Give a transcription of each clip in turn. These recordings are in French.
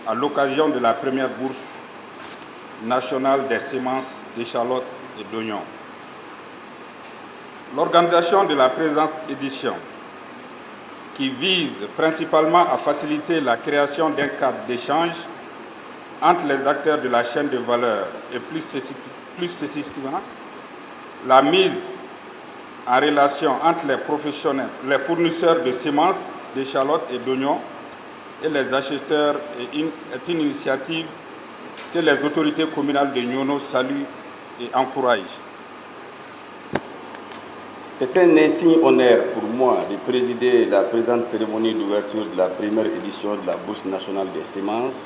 à l'occasion de la première bourse nationale des semences d'échalotes et d'oignons. L'organisation de la présente édition, qui vise principalement à faciliter la création d'un cadre d'échange entre les acteurs de la chaîne de valeur et plus spécifiquement la mise en relation entre les professionnels, les fournisseurs de semences, d'échalotes et d'oignons et les acheteurs est une initiative que les autorités communales de Nyono saluent et encouragent. C'est un insigne honneur pour moi de présider la présente cérémonie d'ouverture de la première édition de la Bourse nationale des semences,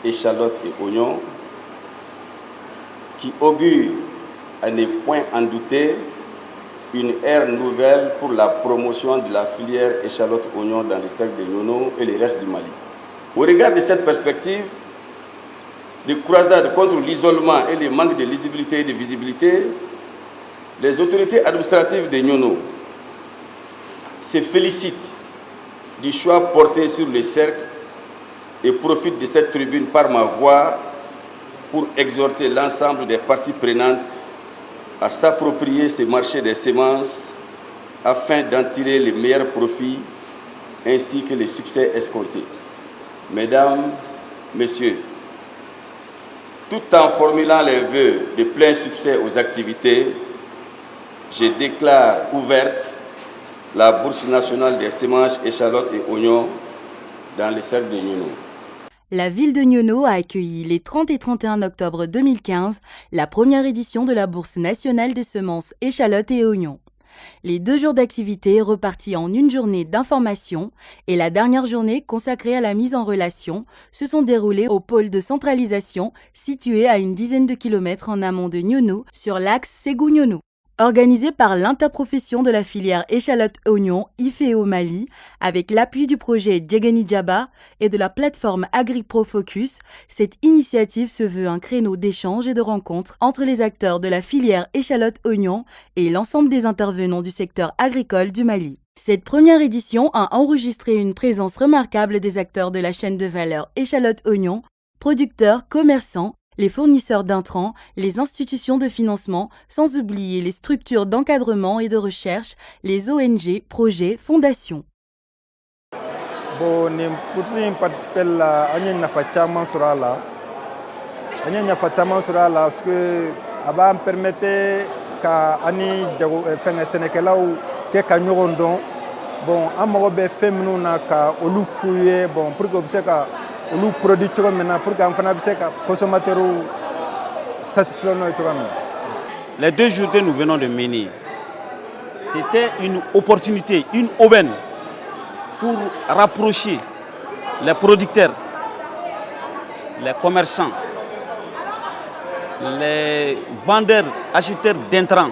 échalotes et oignons, qui augure, à ne point en douter, une ère nouvelle pour la promotion de la filière échalotes-oignons dans les cercles de Nyono et le reste du Mali. Au regard de cette perspective, de croisade contre l'isolement et le manque de lisibilité et de visibilité, les autorités administratives de Nyono se félicitent du choix porté sur le cercle et profitent de cette tribune par ma voix pour exhorter l'ensemble des parties prenantes à s'approprier ce marché des semences afin d'en tirer les meilleurs profits ainsi que les succès escomptés. Mesdames, Messieurs, tout en formulant les vœux de plein succès aux activités, je déclare ouverte la Bourse nationale des semences, échalotes et oignons dans les cercles de Nyono. La ville de Nyono a accueilli les 30 et 31 octobre 2015 la première édition de la Bourse nationale des semences, échalotes et oignons. Les 2 jours d'activité repartis en une journée d'information et la dernière journée consacrée à la mise en relation se sont déroulés au pôle de centralisation situé à une dizaine de kilomètres en amont de Nyono sur l'axe Ségou-Nyono. Organisé par l'interprofession de la filière échalotes-oignons IFEO Mali, avec l'appui du projet Djegeni Djaba et de la plateforme AgriPro Focus, cette initiative se veut un créneau d'échange et de rencontre entre les acteurs de la filière échalotes-oignons et l'ensemble des intervenants du secteur agricole du Mali. Cette première édition a enregistré une présence remarquable des acteurs de la chaîne de valeur échalotes-oignons, producteurs, commerçants, les fournisseurs d'intrants, les institutions de financement, sans oublier les structures d'encadrement et de recherche, les ONG, projets, fondations. Bon, ni putin participer la anya nafa caman sɔrɔ a la anya nafa caman sɔrɔ a la parce que a b'an permettre ka ani jago fɛngɛ sɛnɛkɛlaw kɛ ka ɲɔgɔn dɔn bon an mago bɛ fɛn minnu na ka olu f'u ye bon pour que u bɛ se ka olu produit cogo min na pour que an fana bɛ se ka consommateurs satisfaire n'o ye cogo min na. Les 2 jours que nous venons de mener, c'était une opportunité, une aubaine pour rapprocher les producteurs, les commerçants, les vendeurs, acheteurs d'intrants.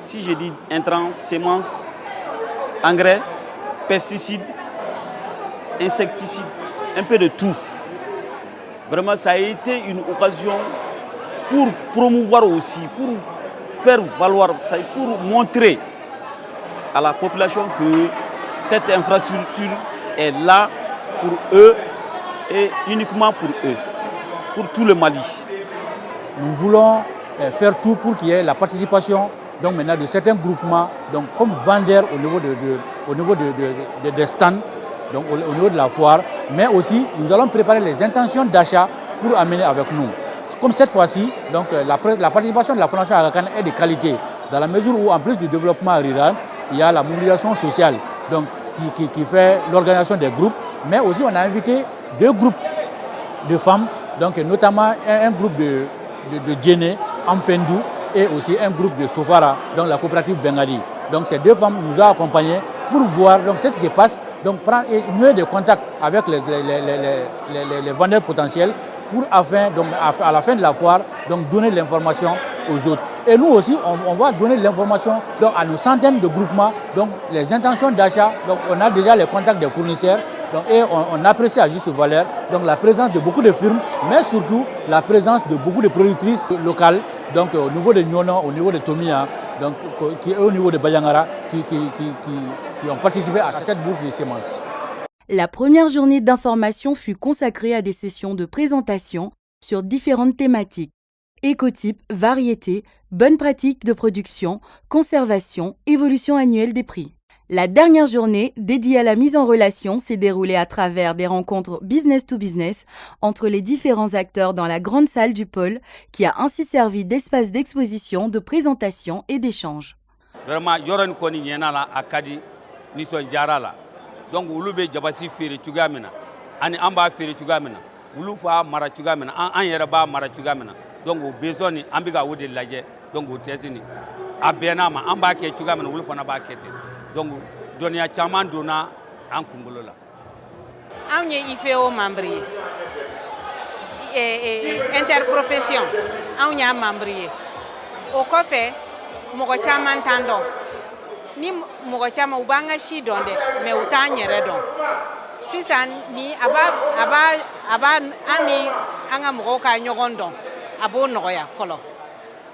Si je dis intrants, semences, engrais, pesticides, insecticides, un peu de tout. Vraiment, ça a été une occasion pour promouvoir aussi, pour faire valoir, pour montrer à la population que cette infrastructure est là pour eux et uniquement pour eux, pour tout le Mali. Nous voulons faire tout pour qu'il y ait la participation donc maintenant de certains groupements donc comme vendeurs au niveau des stands, donc au niveau de la foire, mais aussi nous allons préparer les intentions d'achat pour amener avec nous. Comme cette fois-ci, donc la participation de la Fondation Aga Khan est de qualité, dans la mesure où en plus du développement rural, il y a la mobilisation sociale donc, qui fait l'organisation des groupes, mais aussi on a invité 2 groupes de femmes, donc notamment un groupe de Djéné, Amfendou, et aussi un groupe de Sofara, donc la coopérative Bengali. Donc ces 2 femmes nous ont accompagnés pour voir donc, ce qui se passe, donc prendre mieux de contact avec les vendeurs potentiels pour afin, donc, à la fin de la foire, donc, donner l'information aux autres. Et nous aussi, on va donner l'information à nos centaines de groupements, donc les intentions d'achat, donc on a déjà les contacts des fournisseurs, donc, et on apprécie à juste valeur donc, la présence de beaucoup de firmes, mais surtout la présence de beaucoup de productrices locales, donc au niveau de Nyono, au niveau de Tomia, donc, qui est au niveau de Bayangara, qui ont participé à cette bourse de semences. La première journée d'information fut consacrée à des sessions de présentation sur différentes thématiques: écotype, variété, bonnes pratiques de production, conservation, évolution annuelle des prix. La dernière journée, dédiée à la mise en relation, s'est déroulée à travers des rencontres business to business entre les différents acteurs dans la grande salle du pôle, qui a ainsi servi d'espace d'exposition, de présentation et d'échange. Vraiment, yoron koni nyena la akadi niso jara la. Donc ulu be jabasi fere tugamina. Ani amba fere tugamina. Ulu fa mara tugamina. An yere ba mara tugamina. Donc besoin ni ambiga wodi laje. Donc tezini. Abena ma amba ke tugamina ulu fana ba kete. Donc donia chaman dona an kungulo la. Anye IFEO membre interprofession anya membre o kofe mogo chaman tando ni mogo chama ubanga shi donde me utanyere don sisan ni aba ani anga mogo ka nyogondo abo noya folo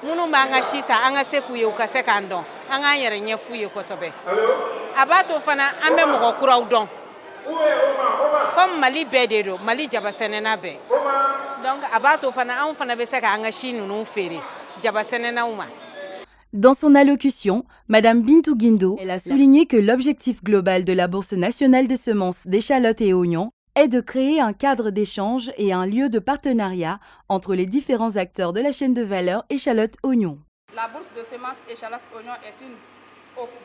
munu banga shi sa anga sekuye ukasekando anga yere nyefuye kosobe aba to fana ambe mogo kuraw don comme Mali bedero Mali jabasenena be donc aba to fana an fana be seka anga shi nunu fere jabasenena uma. Dans son allocution, Madame Bintou Guindo, elle a souligné que l'objectif global de la Bourse nationale des semences d'échalotes et oignons est de créer un cadre d'échange et un lieu de partenariat entre les différents acteurs de la chaîne de valeur échalotes-oignons. La Bourse de semences échalotes-oignons est une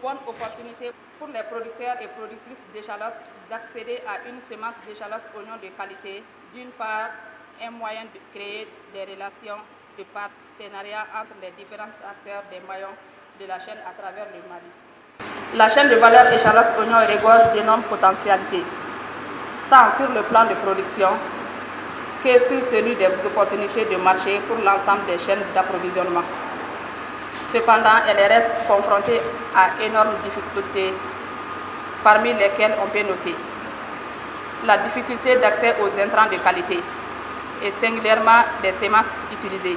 bonne opportunité pour les producteurs et productrices d'échalotes d'accéder à une semence d'échalotes-oignons de qualité. D'une part, un moyen de créer des relations de partenariat entre les différents acteurs des maillons de la chaîne à travers le Mali. La chaîne de valeur échalotes-oignons regorge d'énormes potentialités, tant sur le plan de production que sur celui des opportunités de marché pour l'ensemble des chaînes d'approvisionnement. Cependant, elle reste confrontée à énormes difficultés, parmi lesquelles on peut noter la difficulté d'accès aux intrants de qualité et singulièrement des semences utilisées,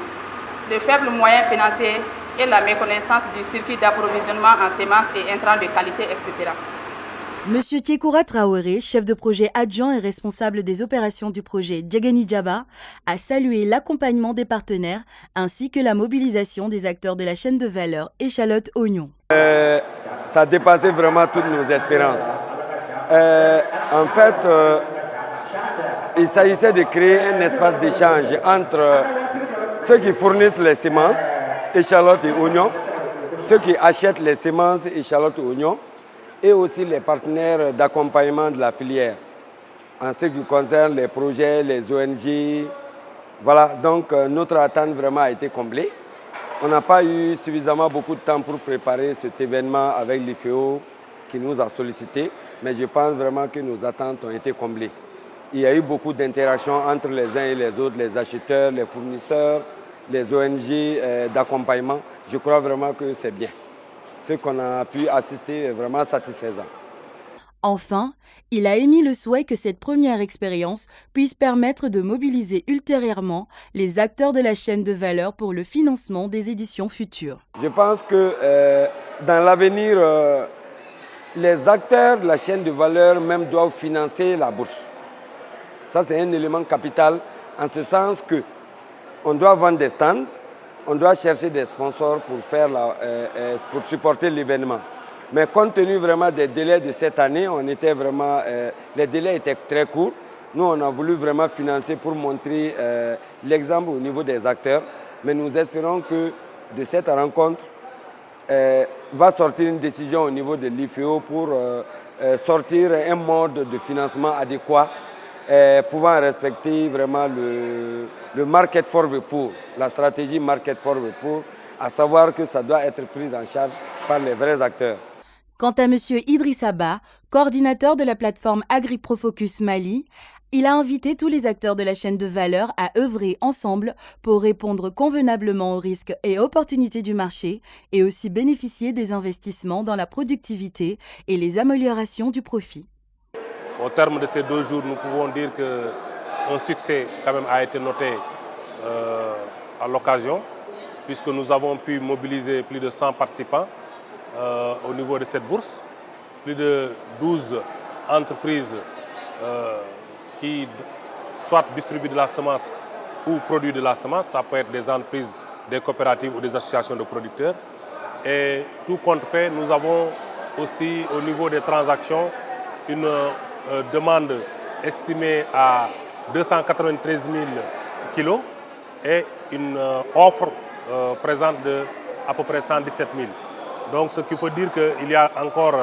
le faible moyen financier et la méconnaissance du circuit d'approvisionnement en semences et intrants de qualité, etc. Monsieur Tiekoura Traoré, chef de projet adjoint et responsable des opérations du projet Djagani Djaba, a salué l'accompagnement des partenaires ainsi que la mobilisation des acteurs de la chaîne de valeur échalotes-oignons. Ça dépassait vraiment toutes nos espérances. En fait, il s'agissait de créer un espace d'échange entre ceux qui fournissent les semences, échalotes et oignons, ceux qui achètent les semences, échalotes et oignons, et aussi les partenaires d'accompagnement de la filière, en ce qui concerne les projets, les ONG. Voilà, donc notre attente vraiment a été comblée. On n'a pas eu suffisamment beaucoup de temps pour préparer cet événement avec l'IFEO qui nous a sollicité, mais je pense vraiment que nos attentes ont été comblées. Il y a eu beaucoup d'interactions entre les uns et les autres, les acheteurs, les fournisseurs, les ONG d'accompagnement. Je crois vraiment que c'est bien. Ce qu'on a pu assister est vraiment satisfaisant. Enfin, il a émis le souhait que cette première expérience puisse permettre de mobiliser ultérieurement les acteurs de la chaîne de valeur pour le financement des éditions futures. Je pense que dans l'avenir, les acteurs de la chaîne de valeur même doivent financer la bourse. Ça, c'est un élément capital en ce sens qu'on doit vendre des stands, on doit chercher des sponsors pour supporter l'événement. Mais compte tenu vraiment des délais de cette année, les délais étaient très courts. Nous, on a voulu vraiment financer pour montrer l'exemple au niveau des acteurs. Mais nous espérons que de cette rencontre va sortir une décision au niveau de l'IFEO pour sortir un mode de financement adéquat, pouvant respecter vraiment le market for the poor, la stratégie market for the poor, à savoir que ça doit être pris en charge par les vrais acteurs. Quant à M. Idriss Abba, coordinateur de la plateforme AgriProFocus Mali, il a invité tous les acteurs de la chaîne de valeur à œuvrer ensemble pour répondre convenablement aux risques et opportunités du marché et aussi bénéficier des investissements dans la productivité et les améliorations du profit. Au terme de ces 2 jours, nous pouvons dire qu'un succès quand même a été noté à l'occasion, puisque nous avons pu mobiliser plus de 100 participants au niveau de cette bourse, plus de 12 entreprises qui soit distribuent de la semence ou produisent de la semence. Ça peut être des entreprises, des coopératives ou des associations de producteurs. Et tout compte fait, nous avons aussi au niveau des transactions une demande estimée à 293 000 kilos et une offre présente de à peu près 117 000. Donc ce qu'il faut dire qu'il y a encore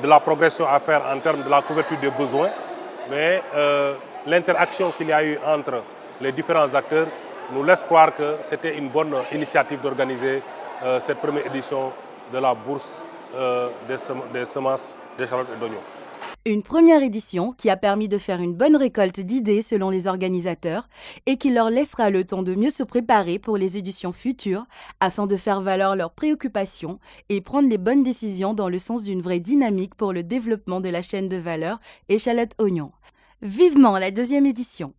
de la progression à faire en termes de la couverture des besoins, mais l'interaction qu'il y a eu entre les différents acteurs nous laisse croire que c'était une bonne initiative d'organiser cette première édition de la bourse des semences d'échalotes et d'oignons. Une première édition qui a permis de faire une bonne récolte d'idées selon les organisateurs et qui leur laissera le temps de mieux se préparer pour les éditions futures afin de faire valoir leurs préoccupations et prendre les bonnes décisions dans le sens d'une vraie dynamique pour le développement de la chaîne de valeur échalote-oignon. Vivement la deuxième édition!